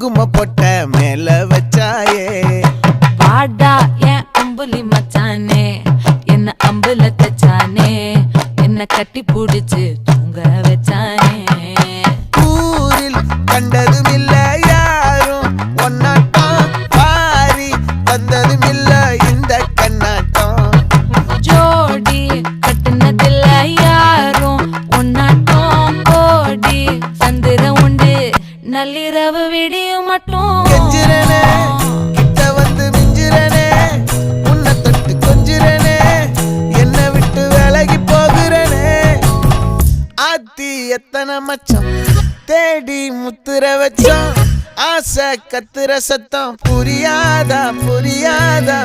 குங்கும பொட்ட மேல வச்சாயே வாடா என் அம்புலி மச்சானே என்ன அம்புல தச்சானே என்ன கட்டி புடிச்சு தூங்க வச்சானே ஊரில் கண்டதும் இல்ல யாரும் ஒன்னாட்டம் பாரி வந்ததும் இல்ல இந்த கண்ணாட்டம் ஜோடி கட்டுனதில்ல யாரும் ஒன்னாட்டம் கோடி சந்திர உண்டு நள்ளிரவு விடியும் மட்டும் கெஞ்சிரனே கிட்ட வந்து மிஞ்சிரனே உன்னை தொட்டு கொஞ்சிரனே என்ன விட்டு விலகி போகிறனே ஆத்தி எத்தனை மச்சம் தேடி முத்துற வச்சோம் ஆசை கத்துற சத்தம் புரியாதா புரியாதா